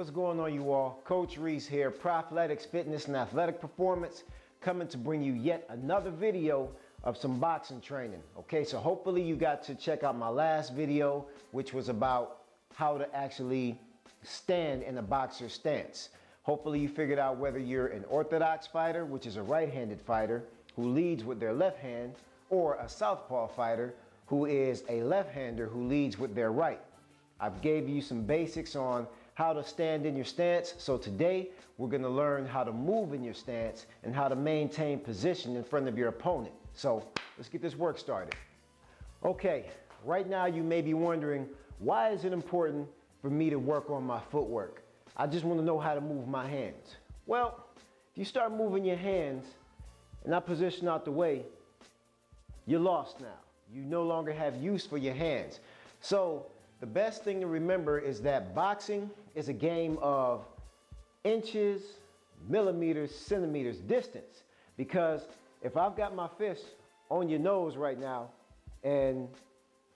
What's going on, you all? Coach Reese here, Athletics, Fitness, and Athletic Performance, coming to bring you yet another video of some boxing training. Okay, so hopefully you got to check out my last video, which was about how to actually stand in a boxer stance. Hopefully you figured out whether you're an orthodox fighter, which is a right-handed fighter who leads with their left hand, or a southpaw fighter who is a left-hander who leads with their right. I've gave you some basics on how to stand in your stance. So today we're going to learn how to move in your stance and how to maintain position in front of your opponent. So let's get this work started. Okay, right now you may be wondering, why is it important for me to work on my footwork? I just want to know how to move my hands. Well, if you start moving your hands and not position out the way, you're lost now. You no longer have use for your hands. So the best thing to remember is that boxing is a game of inches, millimeters, centimeters distance. Because if I've got my fist on your nose right now and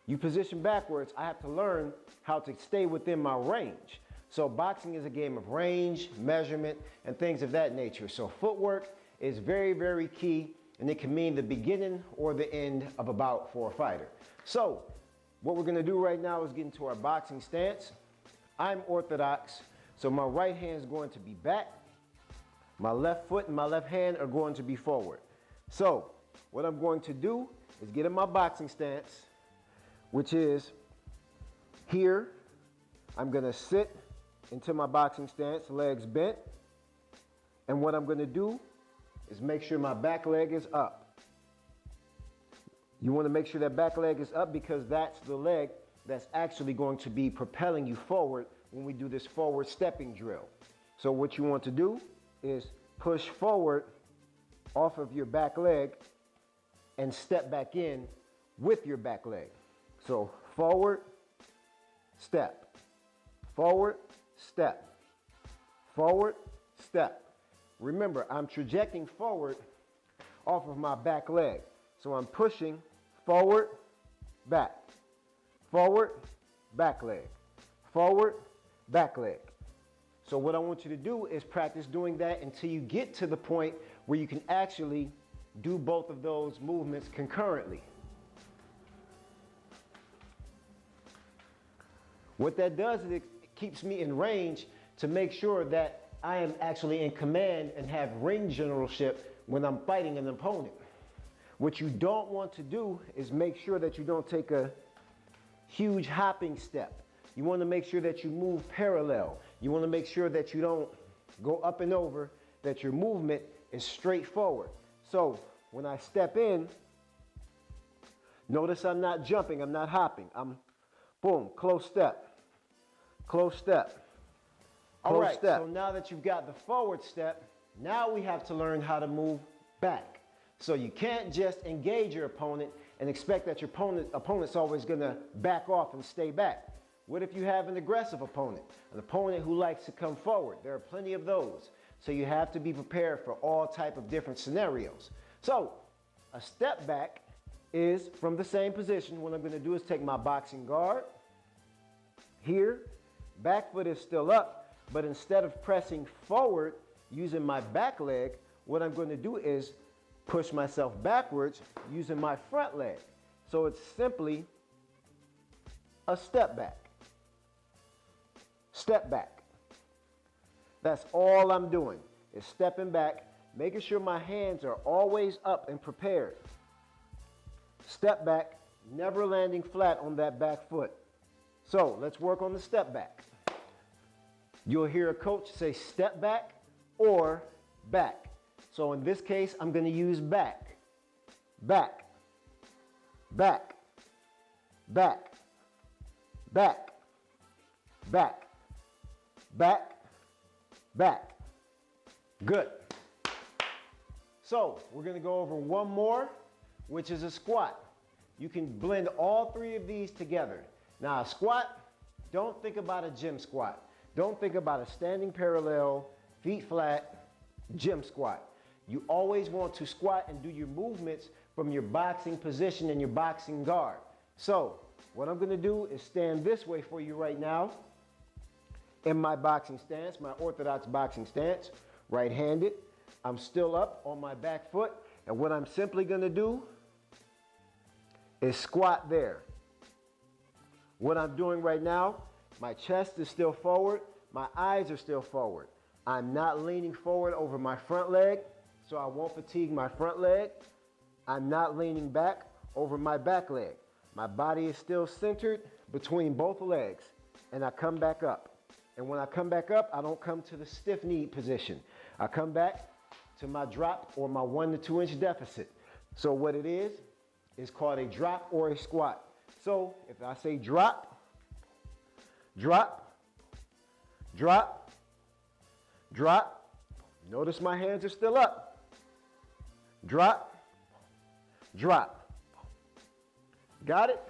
you position backwards, I have to learn how to stay within my range. So boxing is a game of range, measurement, and things of that nature. So footwork is very, very key, and it can mean the beginning or the end of a bout for a fighter. So what we're gonna do right now is get into our boxing stance. I'm orthodox, so my right hand is going to be back. My left foot and my left hand are going to be forward. So what I'm going to do is get in my boxing stance, which is here. I'm gonna sit into my boxing stance, legs bent. And what I'm gonna do is make sure my back leg is up. You want to make sure that back leg is up because that's the leg that's actually going to be propelling you forward when we do this forward stepping drill. So what you want to do is push forward off of your back leg and step back in with your back leg. So forward, step, forward, step, forward, step. Remember, I'm trajecting forward off of my back leg. So I'm pushing forward, back, forward, back leg, forward, back leg. So what I want you to do is practice doing that until you get to the point where you can actually do both of those movements concurrently. What that does is it keeps me in range to make sure that I am actually in command and have ring generalship when I'm fighting an opponent. What you don't want to do is make sure that you don't take a huge hopping step. You want to make sure that you move parallel. You want to make sure that you don't go up and over, that your movement is straightforward. So when I step in, notice I'm not jumping, I'm not hopping. I'm, boom, close step, close step, close step. So now that you've got the forward step, now we have to learn how to move back. So you can't just engage your opponent and expect that your opponent's always gonna back off and stay back. What if you have an aggressive opponent? An opponent who likes to come forward. There are plenty of those. So you have to be prepared for all type of different scenarios. So a step back is from the same position. What I'm gonna do is take my boxing guard here. Back foot is still up, but instead of pressing forward using my back leg, what I'm gonna do is push myself backwards using my front leg. So it's simply a step back. Step back. That's all I'm doing is stepping back, making sure my hands are always up and prepared. Step back, never landing flat on that back foot. So let's work on the step back. You'll hear a coach say step back or back. So in this case, I'm going to use back, back, back, back, back, back, back, back. Good. So we're going to go over one more, which is a squat. You can blend all three of these together. Now a squat, don't think about a gym squat. Don't think about a standing parallel, feet flat, gym squat. You always want to squat and do your movements from your boxing position and your boxing guard. So what I'm going to do is stand this way for you right now. in my boxing stance, my orthodox boxing stance, right-handed. I'm still up on my back foot, and what I'm simply going to do is squat there. What I'm doing right now, my chest is still forward, my eyes are still forward. I'm not leaning forward over my front leg, so I won't fatigue my front leg. I'm not leaning back over my back leg. My body is still centered between both legs, and I come back up. And when I come back up, I don't come to the stiff knee position. I come back to my drop or my 1 to 2 inch deficit. So what it is called a drop or a squat. So if I say drop, drop, drop, drop, notice my hands are still up. Drop, drop. Got it?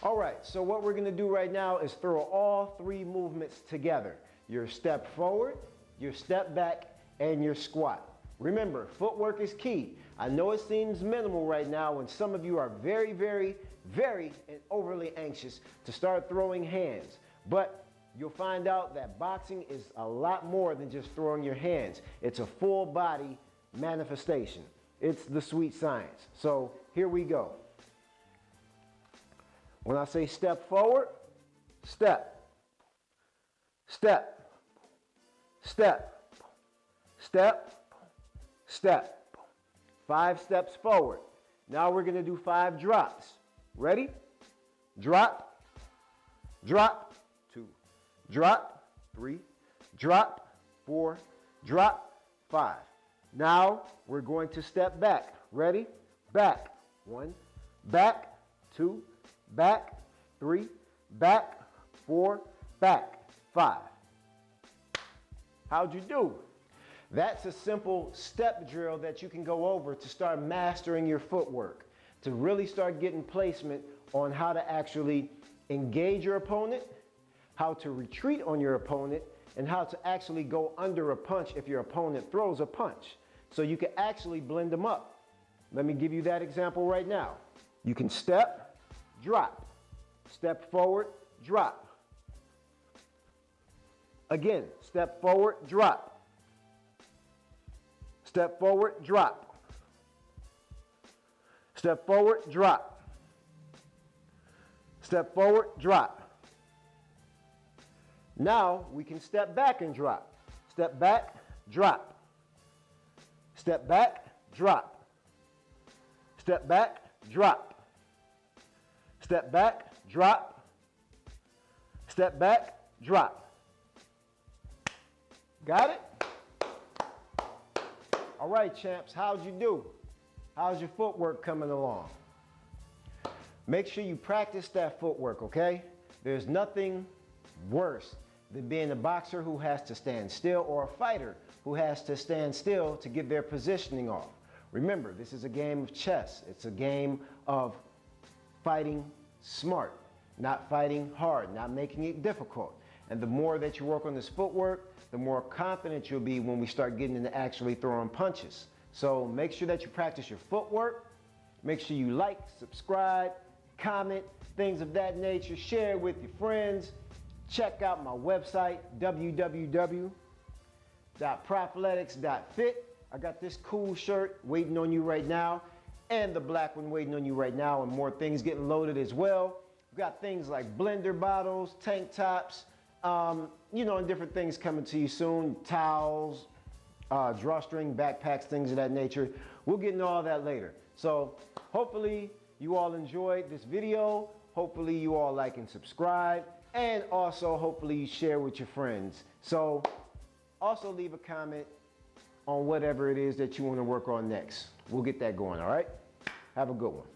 All right, so what we're gonna do right now is throw all 3 movements together. Your step forward, your step back, and your squat. Remember, footwork is key. I know it seems minimal right now and some of you are very, very, very and overly anxious to start throwing hands. But you'll find out that boxing is a lot more than just throwing your hands. It's a full body manifestation. It's the sweet science. So here we go. When I say step forward, step, step, step, step, step. 5 steps forward. Now we're going to do 5 drops. Ready? Drop, drop, 2, drop, 3, drop, 4, drop, 5. Now we're going to step back. Ready? Back. 1, back, 2, back, 3, back, 4, back, 5. How'd you do? That's a simple step drill that you can go over to start mastering your footwork, to really start getting placement on how to actually engage your opponent, how to retreat on your opponent, and how to actually go under a punch if your opponent throws a punch. So you can actually blend them up. Let me give you that example right now. You can step, drop, step forward, drop. Again, step forward, drop. Step forward, drop. Step forward, drop. Step forward, drop. Now we can step back and drop. Step back, drop. Step back, drop. Step back, drop. Step back, drop. Step back, drop. Got it? All right, champs, how'd you do? How's your footwork coming along? Make sure you practice that footwork, okay? There's nothing worse than being a boxer who has to stand still or a fighter who has to stand still to get their positioning off. Remember, this is a game of chess. It's a game of fighting smart, not fighting hard, not making it difficult. And the more that you work on this footwork, the more confident you'll be when we start getting into actually throwing punches. So make sure that you practice your footwork. Make sure you like, subscribe, comment, things of that nature. Share it with your friends. Check out my website, www.prophletics.fit. I got this cool shirt waiting on you right now, and the black one waiting on you right now, and more things getting loaded as well. We've got things like blender bottles, tank tops, and different things coming to you soon. Towels, drawstring, backpacks, things of that nature. We'll get into all that later. So hopefully you all enjoyed this video. Hopefully you all like and subscribe. And also hopefully you share with your friends. So also leave a comment on whatever it is that you want to work on next. We'll get that going, all right? Have a good one.